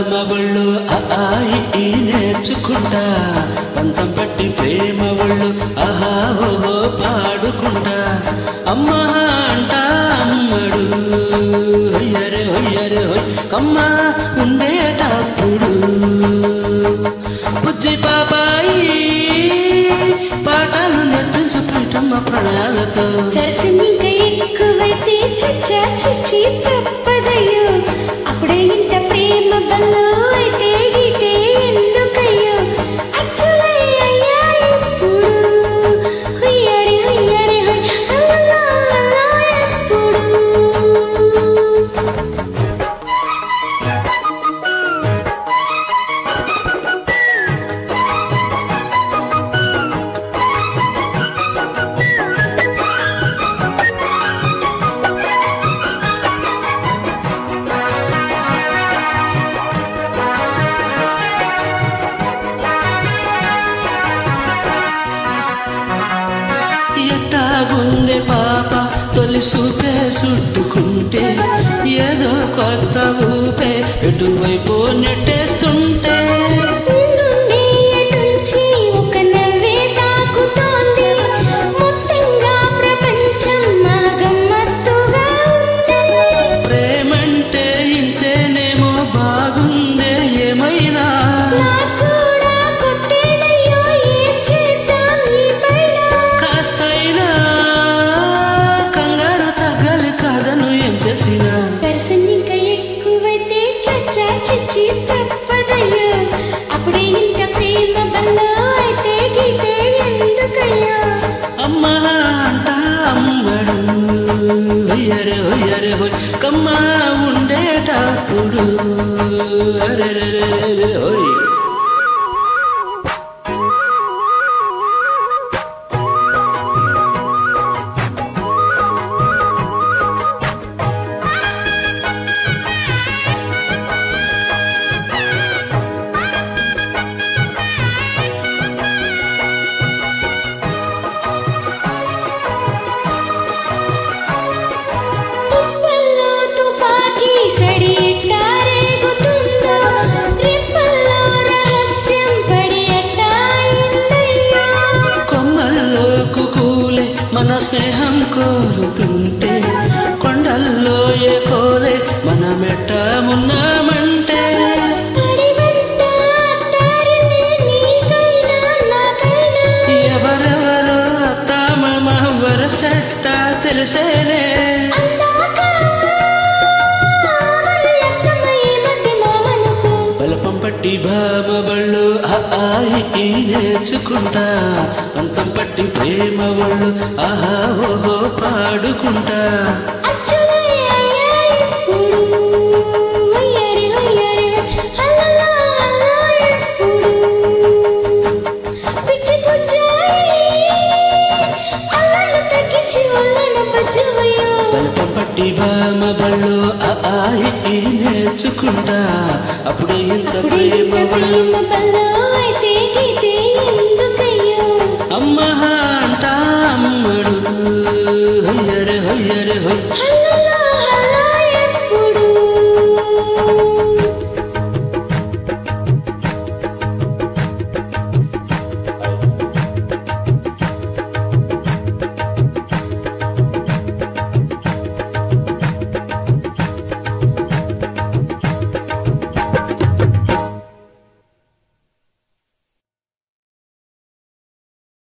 బామవళ్ళు ఆయి నేర్చుకుంటా పంతం పట్టి ప్రేమ వాళ్ళు ఆహా ఓహో పాడుకుంటా అమ్మా అంటా అమ్మడు హొయ్యరే హొయ్యరే హొయ్ కమ్మ ఉండేటప్పుడు బుజ్జి బాబాయి పాటలు నేర్పించు పీఠమ్మ ప్రణాళితో సరసనింకా ఎక్కువైతే చచ్చా చచ్చి తప్పదయ్యో అప్పుడే ఇంత ప్రేమ బల్లో అయితే గీతే ఎందుకయ్యో అచ్చులయ్యా ఎప్పుడు హొయ్యరే హొయ్యరే హొయ్ అల్లా ఎప్పుడు ఎట్టాగుందే పాప తొలి సూపే చుట్టుకుంటే ఏదో కొత్త ఊపే ఎటువైపు నెట్టేస్తుంటే ఒక నవ్వే తాకుతోంది మొత్తంగా ప్రపంచం మా గమ్మత్తుగా ఉంది ప్రేమంటే ఇంతేనేమో బాగుందే ఏమైనా నాకూడా కొట్టేదయ్యో ఏం చేద్దాం ఈ పైన కాస్తైనా కంగారు తగ్గలి కాదను ఏం చేసినా పర్సనింకా ఎక్కువైతే చచ్చా చిచ్చి తప్పదయ్యో అప్పుడే ఇంత ప్రేమ బల్లో అయితే గీతే ఎందుకయ్యో అమ్మా అంట అమ్మడు హొయ్యరే హొయ్యరే హొయ్ కమ్మ ఉండేటప్పుడు అరెరెరెరె హొయ్ తుప్పల్లో తుపాకీ సడి ఎట్టా రేగుతుందో రెప్పల్లో రహస్యం పడి ఎట్టా అయిందయ్యో కొమ్మల్లో కుకూలే మన స్నేహం కోరుతుంటే కొండల్లో ఏ కోరే మన మెట్ట ఉన్నామంటే తడివెంట అత్తారిని నీకైనా నాకైనా ఎవరెవరో అత్తామమ వరసట్ట తెలిసేనే అందాక మన లెక్కమ్మ ఈ మధ్య మామనుకో బలపం పట్టి భామవళ్ళు ఆయి నేర్చుకుంటా పంతం పట్టి ప్రేమ వాళ్ళు ఆహా ఓహో పాడుకుంటా అచ్చులయ్యా ఎప్పుడు హొయ్యరే హొయ్యరే అల్లలా ఎప్పుడు పిచ్చి పుచ్చాయి అల్లలు తగ్గించి ఒళ్ళను పచ్చువయ్యో బలపం పట్టి భామవళ్ళు ఆయి నేర్చుకుంటా అప్పుడు ఇంత ప్రేమ వాళ్ళు ప్రేమ బల్లో అయితే గీతే ఎందుకయ్యో అమ్మ అంట అమ్మడు హొయ్యరే హొయ్యరే